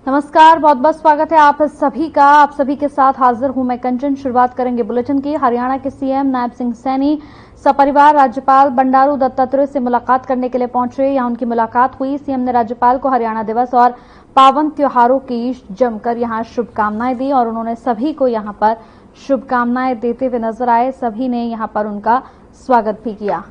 नमस्कार, बहुत बहुत स्वागत है आप सभी के साथ हाजिर हूं मैं कंचन। शुरुआत करेंगे बुलेटिन की। हरियाणा के सीएम नायब सिंह सैनी सपरिवार राज्यपाल बंडारू दत्तात्रेय से मुलाकात करने के लिए पहुंचे। यहां उनकी मुलाकात हुई। सीएम ने राज्यपाल को हरियाणा दिवस और पावन त्योहारों की जमकर यहां शुभकामनाएं दी और उन्होंने सभी को यहां पर शुभकामनाएं देते हुए नजर आए। सभी ने यहां पर उनका स्वागत भी किया।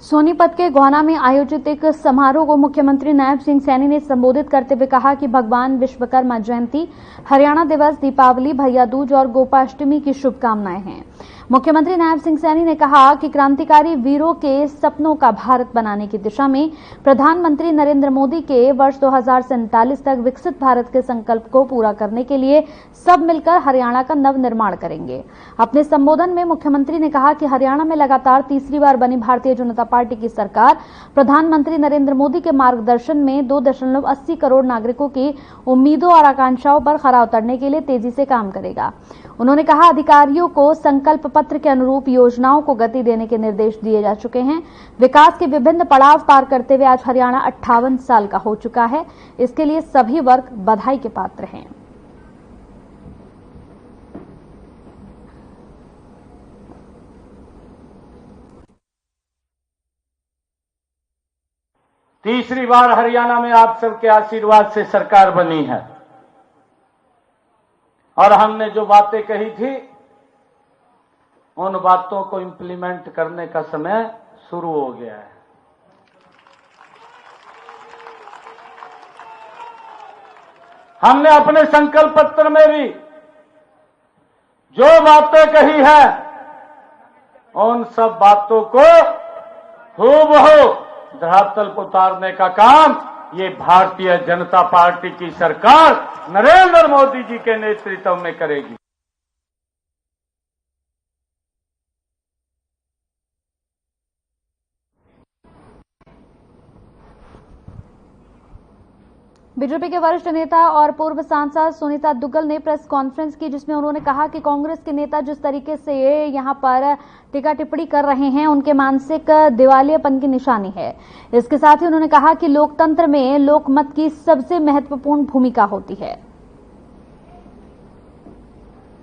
सोनीपत के गोहाना में आयोजित एक समारोह को मुख्यमंत्री नायब सिंह सैनी ने संबोधित करते हुए कहा कि भगवान विश्वकर्मा जयंती, हरियाणा दिवस, दीपावली, भैया दूज और गोपाष्टमी की शुभकामनाएं हैं। मुख्यमंत्री नायब सिंह सैनी ने कहा कि क्रांतिकारी वीरों के सपनों का भारत बनाने की दिशा में प्रधानमंत्री नरेंद्र मोदी के वर्ष 2047 तक विकसित भारत के संकल्प को पूरा करने के लिए सब मिलकर हरियाणा का नव निर्माण करेंगे। अपने संबोधन में मुख्यमंत्री ने कहा कि हरियाणा में लगातार तीसरी बार बनी भारतीय जनता पार्टी की सरकार प्रधानमंत्री नरेंद्र मोदी के मार्गदर्शन में 2.80 करोड़ नागरिकों की उम्मीदों और आकांक्षाओं पर खरा उतरने के लिए तेजी से काम करेगा। उन्होंने कहा, अधिकारियों को संकल्प पत्र के अनुरूप योजनाओं को गति देने के निर्देश दिए जा चुके हैं। विकास के विभिन्न पड़ाव पार करते हुए आज हरियाणा 58 साल का हो चुका है। इसके लिए सभी वर्ग बधाई के पात्र हैं। तीसरी बार हरियाणा में आप सबके आशीर्वाद से सरकार बनी है और हमने जो बातें कही थी उन बातों को इंप्लीमेंट करने का समय शुरू हो गया है। हमने अपने संकल्प पत्र में भी जो बातें कही है उन सब बातों को हूबहू धरातल पर उतारने का काम ये भारतीय जनता पार्टी की सरकार नरेंद्र मोदी जी के नेतृत्व में करेगी। बीजेपी के वरिष्ठ नेता और पूर्व सांसद सुनीता दुग्गल ने प्रेस कॉन्फ्रेंस की, जिसमें उन्होंने कहा कि कांग्रेस के नेता जिस तरीके से यहां पर टीका टिप्पणी कर रहे हैं उनके मानसिक दिवालियापन की निशानी है। इसके साथ ही उन्होंने कहा कि लोकतंत्र में लोकमत की सबसे महत्वपूर्ण भूमिका होती है।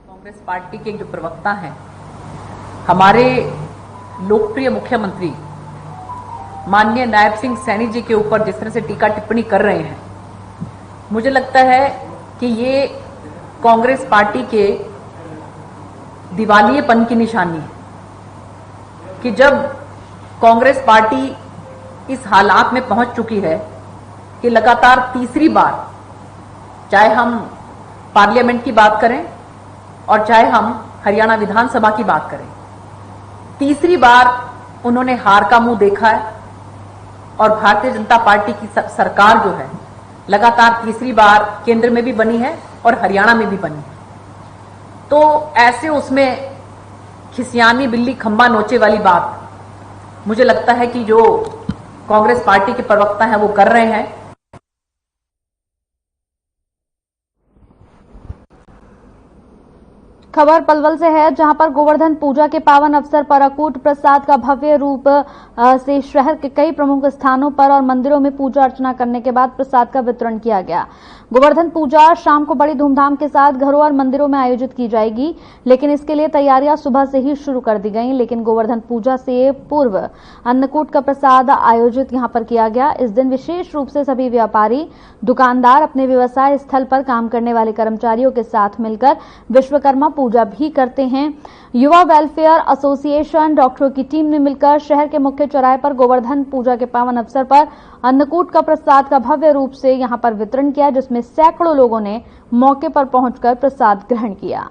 कांग्रेस पार्टी के जो प्रवक्ता हैं, हमारे लोकप्रिय मुख्यमंत्री माननीय नायब सिंह सैनी जी के ऊपर जिस तरह से टीका टिप्पणी कर रहे हैं, मुझे लगता है कि ये कांग्रेस पार्टी के दिवालियेपन की निशानी है कि जब कांग्रेस पार्टी इस हालात में पहुंच चुकी है कि लगातार तीसरी बार, चाहे हम पार्लियामेंट की बात करें और चाहे हम हरियाणा विधानसभा की बात करें, तीसरी बार उन्होंने हार का मुंह देखा है और भारतीय जनता पार्टी की सरकार जो है लगातार तीसरी बार केंद्र में भी बनी है और हरियाणा में भी बनी है। तो ऐसे उसमें खिसियानी बिल्ली खंबा नोचे वाली बात मुझे लगता है कि जो कांग्रेस पार्टी के प्रवक्ता हैं वो कर रहे हैं। खबर पलवल से है, जहां पर गोवर्धन पूजा के पावन अवसर पर अकूट प्रसाद का भव्य रूप से शहर के कई प्रमुख स्थानों पर और मंदिरों में पूजा अर्चना करने के बाद प्रसाद का वितरण किया गया। गोवर्धन पूजा शाम को बड़ी धूमधाम के साथ घरों और मंदिरों में आयोजित की जाएगी, लेकिन इसके लिए तैयारियां सुबह से ही शुरू कर दी गई। लेकिन गोवर्धन पूजा से पूर्व अन्नकूट का प्रसाद आयोजित यहां पर किया गया। इस दिन विशेष रूप से सभी व्यापारी, दुकानदार अपने व्यवसाय स्थल पर काम करने वाले कर्मचारियों के साथ मिलकर विश्वकर्मा पूजा भी करते हैं। युवा वेलफेयर एसोसिएशन, डॉक्टरों की टीम ने मिलकर शहर के मुख्य चौराहे पर गोवर्धन पूजा के पावन अवसर पर अन्नकूट का प्रसाद का भव्य रूप से यहां पर वितरण किया, जिसमें सैकड़ों लोगों ने मौके पर पहुंचकर प्रसाद ग्रहण किया।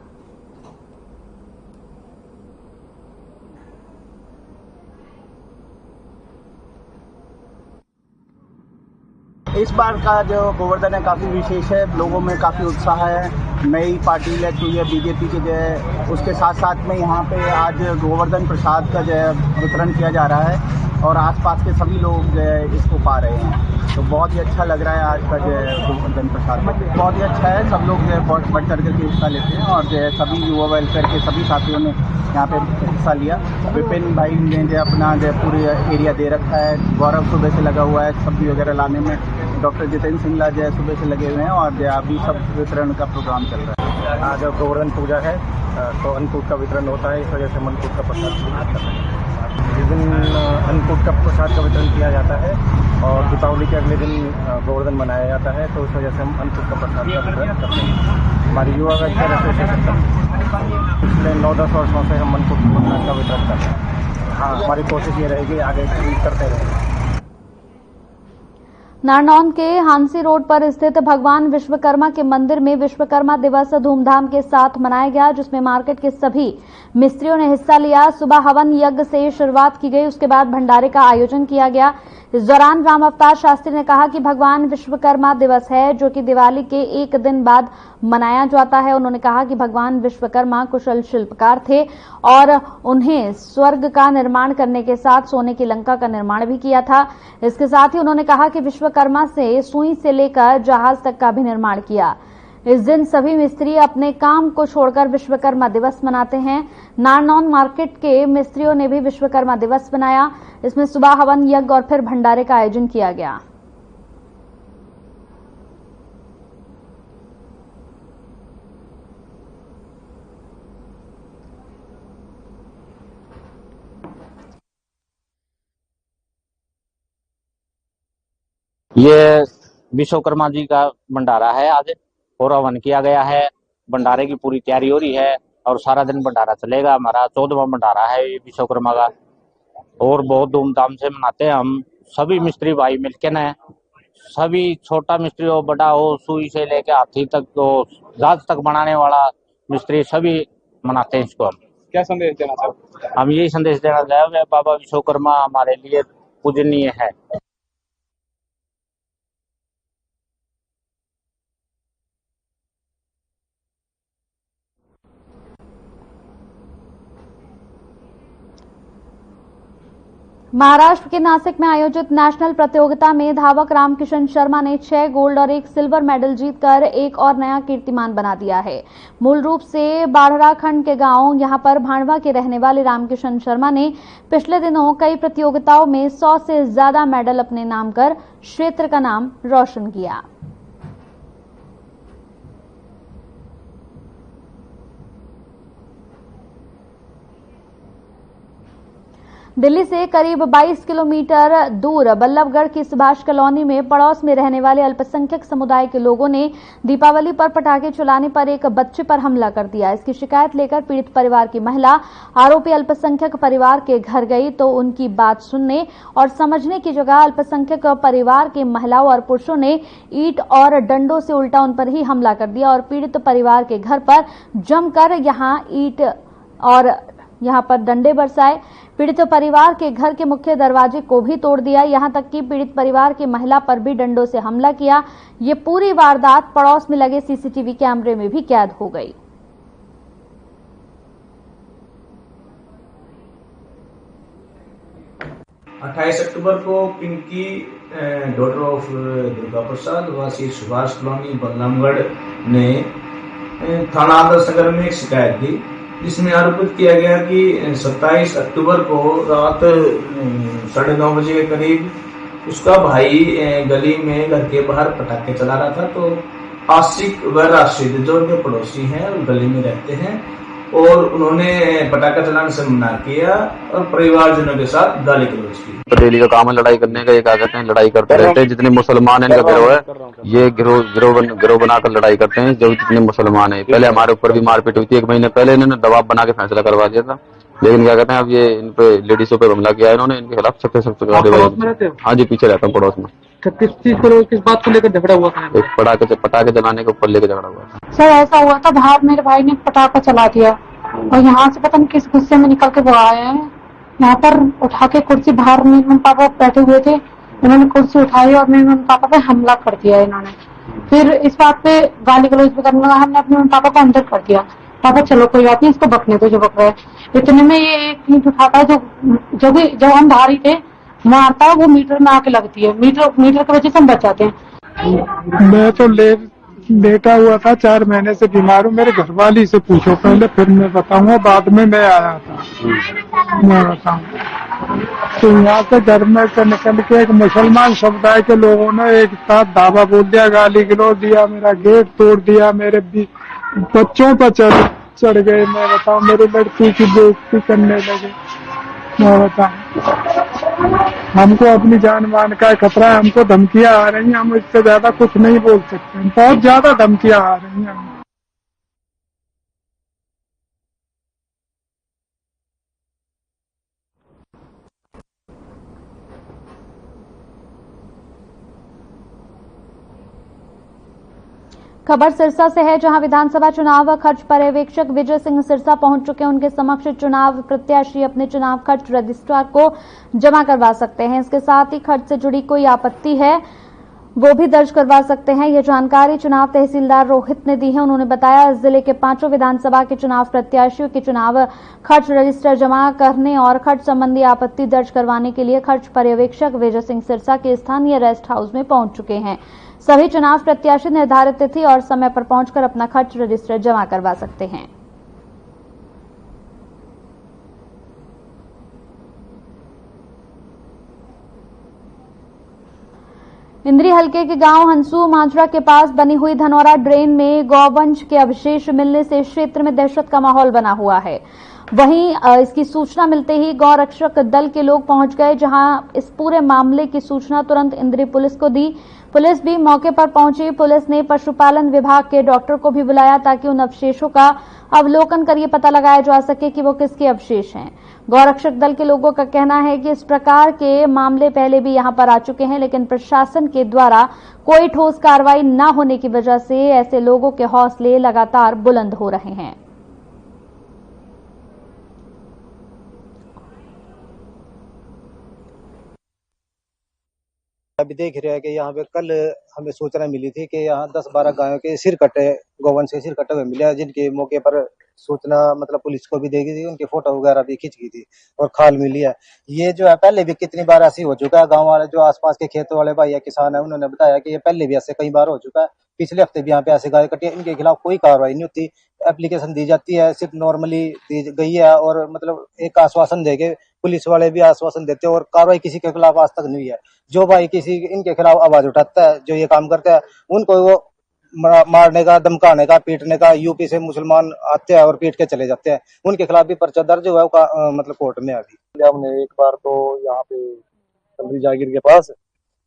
इस बार का जो गोवर्धन है काफ़ी विशेष है, लोगों में काफ़ी उत्साह है। नई पार्टी इलेक्ट हुई है बीजेपी के, जो है उसके साथ साथ में यहाँ पे आज गोवर्धन प्रसाद का जो है वितरण किया जा रहा है और आसपास के सभी लोग जो है इसको पा रहे हैं। तो बहुत ही अच्छा लग रहा है आज का जो है गोवर्धन प्रसाद बहुत ही अच्छा है। सब लोग जो है बहुत बढ़ चढ़ करके हिस्सा लेते हैं और जो है सभी युवा वेलफेयर के सभी साथियों ने यहाँ पे हिस्सा लिया। विपिन भाई ने जो अपना जो पूरे एरिया दे रखा है, गौरव सुबह से लगा हुआ है सब्जी वगैरह लाने में, डॉक्टर जितेंद्र सिंगला जो है सुबह से लगे हुए हैं और जो अभी सब वितरण का प्रोग्राम चल रहा है। आज गोवर्धन पूजा है तो अन्नकूट का वितरण होता है, इस वजह से हम अन्नकूट का प्रसाद कर रहे हैं। जिस दिन अन्नकूट का प्रसाद का वितरण किया जाता है और दीपावली के अगले दिन गोवर्धन मनाया जाता है, तो उस वजह से हम अन्नकूट का प्रसाद का वितरण करते हैं। हमारी युवा वेलफेयर एसोसिएशन पिछले 9-10 वर्षों से हम अन्नकूट प्रसाद का वितरण करते हैं। हाँ, हमारी कोशिश ये रहेगी आगे करते रहेंगे। नारनौल के हांसी रोड पर स्थित भगवान विश्वकर्मा के मंदिर में विश्वकर्मा दिवस धूमधाम के साथ मनाया गया, जिसमें मार्केट के सभी मिस्त्रियों ने हिस्सा लिया। सुबह हवन यज्ञ से शुरुआत की गई, उसके बाद भंडारे का आयोजन किया गया। इस दौरान राम अवतार शास्त्री ने कहा कि भगवान विश्वकर्मा दिवस है जो कि दिवाली के एक दिन बाद मनाया जाता है। उन्होंने कहा कि भगवान विश्वकर्मा कुशल शिल्पकार थे और उन्हें स्वर्ग का निर्माण करने के साथ सोने की लंका का निर्माण भी किया था। इसके साथ ही उन्होंने कहा कि विश्वकर्मा से सुई से लेकर जहाज तक का भी निर्माण किया। इस दिन सभी मिस्त्री अपने काम को छोड़कर विश्वकर्मा दिवस मनाते हैं। नारनौल मार्केट के मिस्त्रियों ने भी विश्वकर्मा दिवस मनाया। इसमें सुबह हवन यज्ञ और फिर भंडारे का आयोजन किया गया। ये विश्वकर्मा जी का भंडारा है आज और हवन किया गया है। भंडारे की पूरी तैयारी हो रही है और सारा दिन भंडारा चलेगा। हमारा 14वां भंडारा है ये विश्वकर्मा का और बहुत धूमधाम से मनाते हैं हम सभी मिस्त्री भाई मिलके न, सभी छोटा मिस्त्री हो बड़ा हो, सुई से लेके हाथी तक हो, जहाज तक बनाने वाला मिस्त्री सभी मनाते हैं इसको। हम क्या संदेश देना चाहते हैं? हम यही संदेश देना चाहेंगे, बाबा विश्वकर्मा हमारे लिए पूजनीय है। महाराष्ट्र के नासिक में आयोजित नेशनल प्रतियोगिता में धावक रामकिशन शर्मा ने 6 गोल्ड और 1 सिल्वर मेडल जीतकर एक और नया कीर्तिमान बना दिया है। मूल रूप से बाढ़रा खंड के गांव यहां पर भांडवा के रहने वाले रामकिशन शर्मा ने पिछले दिनों कई प्रतियोगिताओं में 100 से ज्यादा मेडल अपने नाम कर क्षेत्र का नाम रोशन किया। दिल्ली से करीब 22 किलोमीटर दूर बल्लभगढ़ की सुभाष कॉलोनी में पड़ोस में रहने वाले अल्पसंख्यक समुदाय के लोगों ने दीपावली पर पटाखे चलाने पर एक बच्चे पर हमला कर दिया। इसकी शिकायत लेकर पीड़ित परिवार की महिला आरोपी अल्पसंख्यक परिवार के घर गई तो उनकी बात सुनने और समझने की जगह अल्पसंख्यक परिवार के महिलाओं और पुरुषों ने ईंट और डंडों से उल्टा उन पर ही हमला कर दिया और पीड़ित परिवार के घर पर जमकर यहां पर डंडे बरसाए। पीड़ित परिवार के घर के मुख्य दरवाजे को भी तोड़ दिया। यहां तक कि पीड़ित परिवार की महिला पर भी डंडों से हमला किया। ये पूरी वारदात पड़ोस में लगे सीसीटीवी कैमरे में भी कैद हो गई। अट्ठाईस अक्टूबर को पिंकी डॉटर ऑफ दुर्गा प्रसाद वासी सुभाष कॉलोनी बल्लभगढ़ ने थाना आदर्श नगर में एक शिकायत दी, जिसमें आरोपित किया गया कि 27 अक्टूबर को रात 9:30 बजे के करीब उसका भाई गली में घर के बाहर पटाखे चला रहा था। तो आशिक व राशिद जो उनके पड़ोसी हैं और गली में रहते हैं और उन्होंने पटाखा चलाने से मना किया और परिवारजनों के साथ गाली गलौज की। डेली का काम है लड़ाई करने का, ये क्या कहते हैं लड़ाई करते रहते हैं। जितने मुसलमान हैं इनका गिरोह है, ये गिरोह बनाकर लड़ाई करते हैं। जो जितने मुसलमान हैं, पहले हमारे ऊपर भी मारपीट हुई थी, 1 महीने पहले इन्होंने दबाव बना के फैसला करवा दिया था, लेकिन क्या कहते हैं अब ये इन पे लेडीजों पे हमला किया इन्होंने। इनके खिलाफ सख्त कार्रवाई। हाँ जी, पीछे रहता हूँ पड़ोस में। किस बात को लेकर झगड़ा हुआ था? पटाखे जलाने के ऊपर लेकर झगड़ा हुआ। सर ऐसा हुआ था, बाहर मेरे भाई ने पटाखा चला दिया और यहाँ से पता नहीं किस गुस्से में निकल के वो आए हैं। यहाँ पर उठा के कुर्सी बाहर पापा बैठे हुए थे, इन्होंने कुर्सी उठाई और मेरे मम्मी पापा पे हमला कर दिया इन्होंने। फिर इस बात पे गाली गलौज भी करने लगा। हमने अपने मम्मी पापा को अंदर कर दिया, पापा चलो कोई बात नहीं, इसको बकने दो जो बक रहा है। इतने में ये एक ईंट उठाता है जो हम धारी थे मारता है, वो मीटर में आके लगती है। मीटर की वजह से हम बच जाते हैं। मैं तो लेटा हुआ था, 4 महीने से बीमार हूँ। मेरे घरवाली से पूछो पहले, फिर मैं बताऊंगा। बाद में मैं आया था, मैं बताऊँ। तो यहाँ से घर में से निकल के एक मुसलमान समुदाय के लोगों ने एक साथ धावा बोल दिया, गाली गलौज दिया, मेरा गेट तोड़ दिया, मेरे बच्चों पर चढ़ गए। मैं बताऊँ, मेरी लड़की की बेइज्जती करने लगे। मैं बताऊँ, हमको अपनी जान मान का खतरा है, हमको धमकियां आ रही हैं, हम इससे ज्यादा कुछ नहीं बोल सकते। बहुत ज्यादा धमकियां आ रही हैं। खबर सिरसा से है, जहां विधानसभा चुनाव खर्च पर्यवेक्षक विजय सिंह सिरसा पहुंच चुके हैं। उनके समक्ष चुनाव प्रत्याशी अपने चुनाव खर्च रजिस्ट्रार को जमा करवा सकते हैं। इसके साथ ही खर्च से जुड़ी कोई आपत्ति है वो भी दर्ज करवा सकते हैं। यह जानकारी चुनाव तहसीलदार रोहित ने दी है। उन्होंने बताया, जिले के 5 विधानसभा के चुनाव प्रत्याशियों के चुनाव खर्च रजिस्टर जमा करने और खर्च संबंधी आपत्ति दर्ज करवाने के लिए खर्च पर्यवेक्षक विजय सिंह सिरसा के स्थानीय रेस्ट हाउस में पहुंच चुके हैं। सभी चुनाव प्रत्याशी निर्धारित तिथि और समय पर पहुंचकर अपना खर्च रजिस्टर जमा करवा सकते हैं। इंद्री हलके के गांव हंसू माजरा के पास बनी हुई धनौरा ड्रेन में गौवंश के अवशेष मिलने से क्षेत्र में दहशत का माहौल बना हुआ है। वहीं इसकी सूचना मिलते ही गौ रक्षक दल के लोग पहुंच गए, जहां इस पूरे मामले की सूचना तुरंत इंद्री पुलिस को दी। पुलिस भी मौके पर पहुंची। पुलिस ने पशुपालन विभाग के डॉक्टर को भी बुलाया ताकि उन अवशेषों का अवलोकन कर ये पता लगाया जा सके कि वो किसके अवशेष हैं। गौरक्षक दल के लोगों का कहना है कि इस प्रकार के मामले पहले भी यहां पर आ चुके हैं, लेकिन प्रशासन के द्वारा कोई ठोस कार्रवाई न होने की वजह से ऐसे लोगों के हौसले लगातार बुलंद हो रहे हैं। अभी देख रहे हैं कि यहाँ पे कल हमें सूचना मिली थी कि यहाँ 10-12 गायों के सिर कटे, गौवंश के सिर कटे हुए मिले, जिनके मौके पर सूचना मतलब पुलिस को भी दी गई थी, उनकी फोटो वगैरह भी खींच गई थी और खाल मिली है। ये जो है पहले भी कितनी बार ऐसी हो चुका है। गाँव वाले जो आसपास के खेतों वाले भाई या किसान है, उन्होंने बताया कि ये पहले भी ऐसे कई बार हो चुका है। पिछले हफ्ते भी यहाँ पे ऐसे गाय कटी है, इनके खिलाफ कोई कार्रवाई नहीं होती। एप्लीकेशन दी जाती है, सिर्फ नॉर्मली दी गई है और मतलब एक आश्वासन देके पुलिस वाले भी आश्वासन देते हैं और कार्रवाई किसी के खिलाफ आज तक नहीं हुई है। जो भाई किसी इनके खिलाफ आवाज उठाता है, जो ये काम करता है, उनको वो मारने का, धमकाने का, पीटने का, यूपी से मुसलमान आते हैं और पीट के चले जाते हैं, उनके खिलाफ भी पर्चा दर्ज हुआ है मतलब कोर्ट में। अभी हमने एक बार तो यहाँ पे तमरी जागीर के पास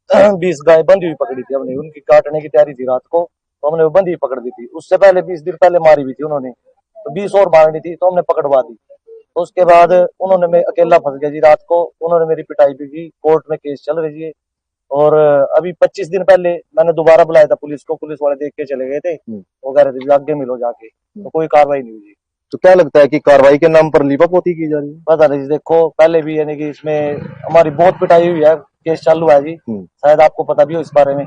20 गाय बंधी हुई पकड़ी थी हमने, उनकी काटने की तैयारी थी रात को, तो हमने वो बंधी हुई पकड़ दी थी। उससे पहले 20 दिन पहले मारी हुई थी उन्होंने, तो 20 और मारनी थी, तो हमने पकड़वा दी। तो उसके बाद उन्होंने, मैं अकेला फंस गया जी रात को, उन्होंने मेरी पिटाई भी की, कोर्ट में केस चल रही है। और अभी 25 दिन पहले मैंने दोबारा बुलाया था पुलिस को, पुलिस वाले देख के चले गए थे, वो कह रहे थे आगे मिलो जाके, तो कोई कार्रवाई नहीं हुई। तो क्या लगता है कि कार्रवाई के नाम पर लीपापोती की जा रही है? पता नहीं, देखो पहले भी यानी कि इसमें हमारी बहुत पिटाई हुई है, केस चालू है जी, शायद आपको पता भी हो इस बारे में।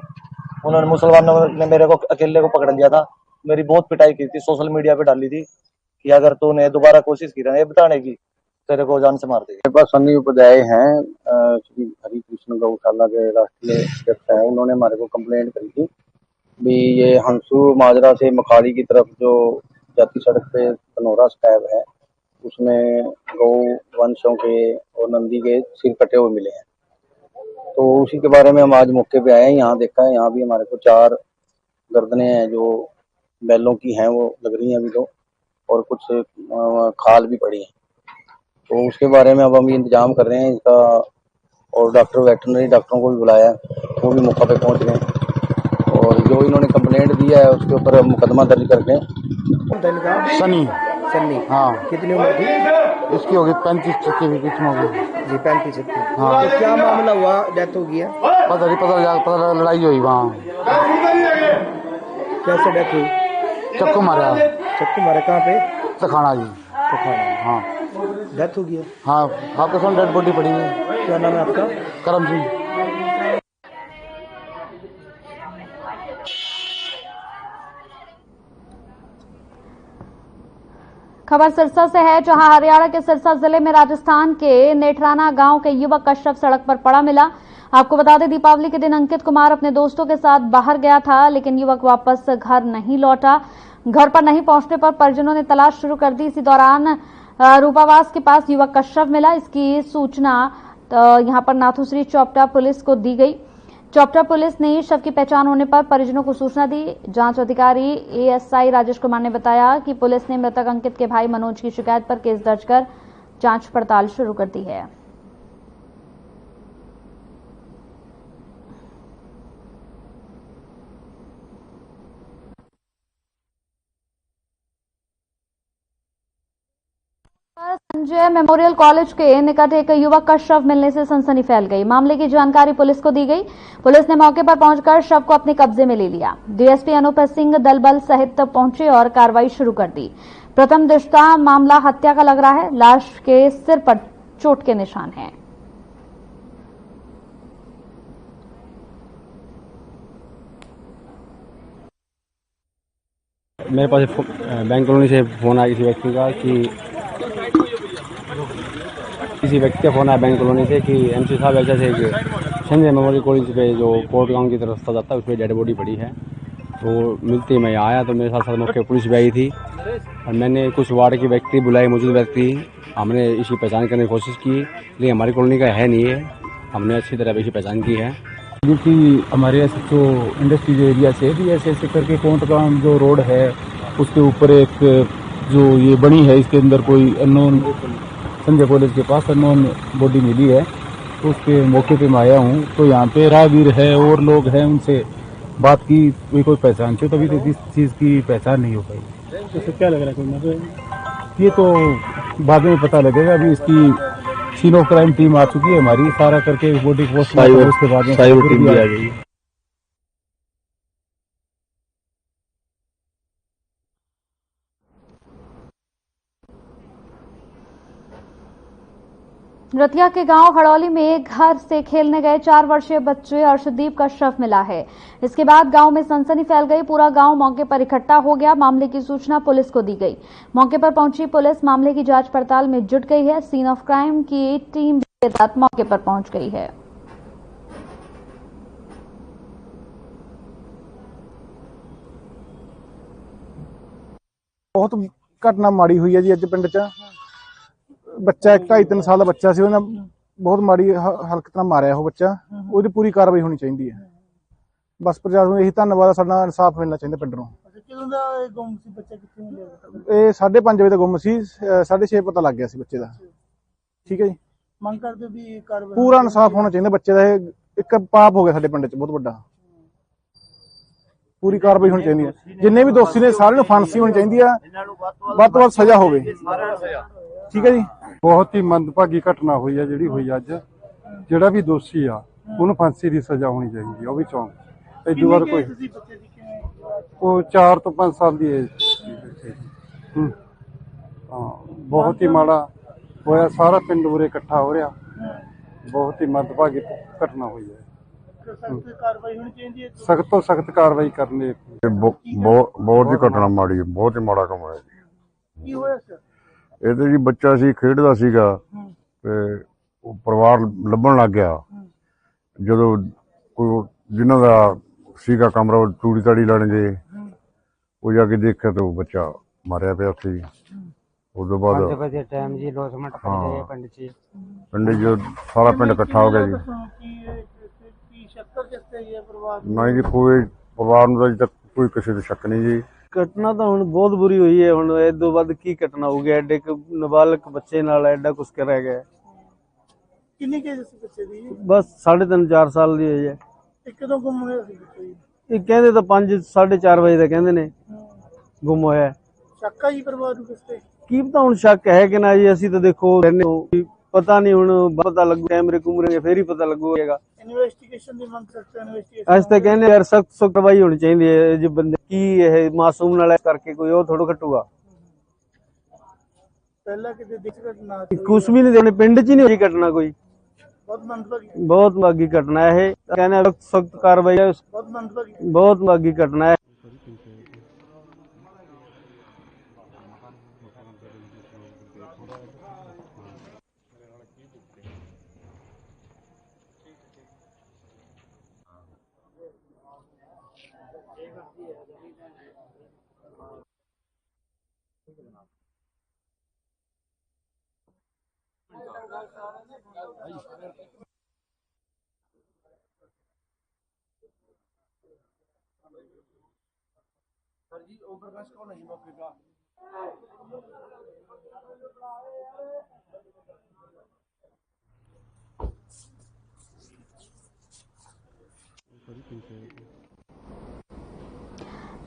उन्होंने मुसलमानों ने मेरे को अकेले को पकड़ लिया था, मेरी बहुत पिटाई की थी, सोशल मीडिया पे डाली थी कि अगर तूने दोबारा कोशिश की रहा बताने की, तेरे को जान से मार देंगे। मेरे पास सन्नी उपाध्याय हैं, श्री हरि कृष्ण गौशाला के राष्ट्रीय अध्यक्ष हैं। उन्होंने हमारे को कंप्लेंट करी थी भी ये हंसू माजरा से मखाड़ी की तरफ जो जाती सड़क पे धनौरा स्टैब है, उसमें गौ वंशों के और नंदी के सिर कटे हुए मिले हैं। तो उसी के बारे में हम आज मौके पे आए हैं। यहाँ देखा है, यहाँ भी हमारे को 4 गर्दनें हैं जो बैलों की हैं, वो लग रही हैं अभी तो, और कुछ खाल भी पड़ी है। तो उसके बारे में अब हम इंतजाम कर रहे हैं इसका, और डॉक्टर, वेटरनरी डॉक्टरों को भी बुलाया है, वो भी मौका पे पहुंच गए और जो इन्होंने कंप्लेंट दिया है उसके ऊपर मुकदमा दर्ज करके। सनी सन्नी, हाँ, कितनी उम्र थी इसकी होगी 35 के बीच में होगी जी, 35 की। हाँ। तो क्या मामला हुआ, डेथ हो गया? पता लड़ाई हुई वहाँ, कैसे डेथ हुई? चक्कू मारा। चक्कू मारा कहाँ पे? तखाना जी। हाँ, डेथ हो गया। हाँ, आपके सामने डेड बॉडी पड़ी है। क्या नाम है आपका? करम सिंह। खबर सिरसा से है, जहां हरियाणा के सिरसा जिले में राजस्थान के नेठराना गांव के युवक का शव सड़क पर पड़ा मिला। आपको बता दें, दीपावली के दिन अंकित कुमार अपने दोस्तों के साथ बाहर गया था, लेकिन युवक वापस घर नहीं लौटा। घर पर नहीं पहुंचने पर परिजनों ने तलाश शुरू कर दी। इसी दौरान रूपावास के पास युवक का शव मिला। इसकी सूचना यहां पर नाथुश्री चौपटा पुलिस को दी गई। चौपटा पुलिस ने शव की पहचान होने पर परिजनों को सूचना दी। जांच अधिकारी एएसआई राजेश कुमार ने बताया कि पुलिस ने मृतक अंकित के भाई मनोज की शिकायत पर केस दर्ज कर जांच पड़ताल शुरू कर दी है। संजय मेमोरियल कॉलेज के निकट एक युवक का शव मिलने से सनसनी फैल गई। मामले की जानकारी पुलिस को दी गई। पुलिस ने मौके पर पहुंचकर शव को अपने कब्जे में ले लिया। डीएसपी अनूप सिंह दल बल सहित पहुंचे और कार्रवाई शुरू कर दी। प्रथम दृष्टया मामला हत्या का लग रहा है। लाश के सिर पर चोट के निशान हैं। मेरे पास बैंक कॉलोनी से फोन आया किसी व्यक्ति का कि बैंक कॉलोनी से कि एमसी साहब ऐसे से संजय मेमोरियल कॉलेज पे जो कोर्ट गांव की तरफ रास्ता जाता है उसमें डेड बॉडी पड़ी है। तो मिलते ही मैं आया तो मेरे साथ मौके पुलिस भी आई थी और मैंने कुछ वार्ड के व्यक्ति बुलाए, मौजूद व्यक्ति, हमने इसकी पहचान करने की कोशिश की, लेकिन हमारी कॉलोनी का है नहीं है। हमने अच्छी तरह इसकी पहचान की है क्योंकि हमारे जो इंडस्ट्रियल एरिया से भी ऐसे करके कोर्ट गांव जो रोड है उसके ऊपर एक जो ये बनी है, इसके अंदर कोई अननोन संजय कॉलेज के पास अननोन बॉडी मिली है। तो उसके मौके पे मैं आया हूँ। तो यहाँ पे राहगीर है और लोग हैं, उनसे बात की, कोई पहचान से, तभी तो इस चीज़ की पहचान नहीं हो पाई। तो क्या लग रहा है ये तो बाद में पता लगेगा। अभी इसकी सीन ऑफ क्राइम टीम आ चुकी है हमारी, सारा करके बॉडी पोस्टमार्टम उसके बाद में टीम भी आ गई। रतिया के गांव हड़ौली में घर से खेलने गए 4 वर्षीय बच्चे अर्शदीप का शव मिला है। इसके बाद गांव में सनसनी फैल गई। पूरा गांव मौके पर इकट्ठा हो गया। मामले की सूचना पुलिस को दी गई। मौके पर पहुंची पुलिस मामले की जांच पड़ताल में जुट गई है। सीन ऑफ क्राइम की टीम भी रात मौके पर पहुंच गई है। बहुत घटना माड़ी हुई है जी अज पिंड च। बच्चा 2.5-3 साल का बच्चा से बहुत माड़ी हरकत नाल मारिया वो बच्चा। उसकी पूरी कार्रवाई होनी चाहिए है। बस प्रशासन यही धन्यवाद, साडा इंसाफ मिलना चाहिए पिंड नूं। ये 5:30 बजे तक गुम सी, 6:30 पता लग गया सी बच्चे का। ठीक है जी, ਮੰਗ ਕਰਦੇ ਵੀ ਕਾਰਵਾਈ पूरा इंसाफ होना चाहिए बच्चे का। एक पाप हो गया साडे पिंड च बहुत बड़ा। पूरी कार्रवाई होनी चाहिए है। जिन्ने भी दोषी ने सारे फांसी होनी चाहिए है, ਵੱਧ ਤੋਂ ਵੱਧ सजा होवे। ठीक है जी। बहुत ही मंदभागी घटना हुई है जी हुई अज। ਜਿਹੜਾ ਵੀ ਦੋਸ਼ੀ ਆ ਉਹਨੂੰ फांसी की सजा होनी चाहिए। ਉਹ भी चौंक इदू बार कोई 4 ਤੋਂ 5 साल की एज। बहुत ही माड़ा होया, सारा पिंड उरे इकट्ठा हो रहा। बहुत ही मंदभागी घटना हुई है। सख्त तो सख्त कार्रवाई करनी। बहुत ही घटना माड़ी है, बहुत ही माड़ा काम है। ਇਹ ਤੇ ਜੀ ਬੱਚਾ ਸੀ, ਖੇਡਦਾ ਸੀਗਾ ਤੇ ਉਹ ਪਰਿਵਾਰ ਲੱਭਣ ਲੱਗ ਗਿਆ। ਜਦੋਂ ਕੋਈ ਜਿਨ੍ਹਾਂ ਦਾ ਸੀਗਾ ਕਮਰਾ ਉਹ ਤੂੜੀ ਤਾੜੀ ਲੈਣ ਗਏ, ਉਹ ਜਾ ਕੇ ਦੇਖਿਆ ਤਾਂ ਉਹ ਬੱਚਾ ਮਾਰਿਆ ਪਿਆ ਉੱਥੇ ਜੀ। ਉਸ ਤੋਂ ਬਾਅਦ 5 ਵਜੇ ਟਾਈਮ ਜੀ ਲੋਸਮੈਂਟ ਪਿੰਡ 'ਚ ਸਾਰਾ ਪਿੰਡ ਇਕੱਠਾ ਹੋ ਗਿਆ ਜੀ। ਨਹੀਂ ਜੀ, ਕੋਈ ਪਰਿਵਾਰ ਨੂੰ ਤਾਂ ਅਜੇ ਤੱਕ ਕੋਈ ਕਿਸੇ ਤੇ ਸ਼ੱਕ ਨਹੀਂ ਜੀ। घटना तो हुण बहुत बुरी हुई है। हुण इदों बाद की घटना होगी? एडे नाबालग बच्चे नाल एडा कुछ कर गया। किन्नी केज सी बच्चे दी? बस 3.5-4 साल दी हुई है। कदों गुम होया सी बच्चे? ये कहंदे तो 5-4:30 बजे तक कहंदे ने गुम होया। शक है जी परिवार नूं किस ते? की पता हुण शक है कि ना जी। असीं तो देखो पता नहीं, हुण पता लगू कैमरे कुमरे फिर ही पता लगूगा। इन्वेस्टिगेशन दी मंग सकते हैं। इन्वेस्टिगेशन अस तो कहने यार सख्त कार्रवाई होनी चाहिए। जो बंदे की है मासूम नाल करके कोई और थोड़ा घटूगा। पहला किते दिख घटना कुछ भी नहीं, पिंड च ही नहीं हुई घटना कोई। बहुत मंदभागी घटना है। कहने सख्त कार्रवाई है। बहुत मंदभागी घटना है। सर जी ओम प्रकाश कौन है जी मौके का?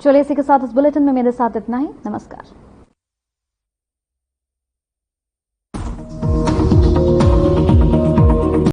चलिए इसी के साथ इस बुलेटिन में मेरे साथ इतना ही। नमस्कार।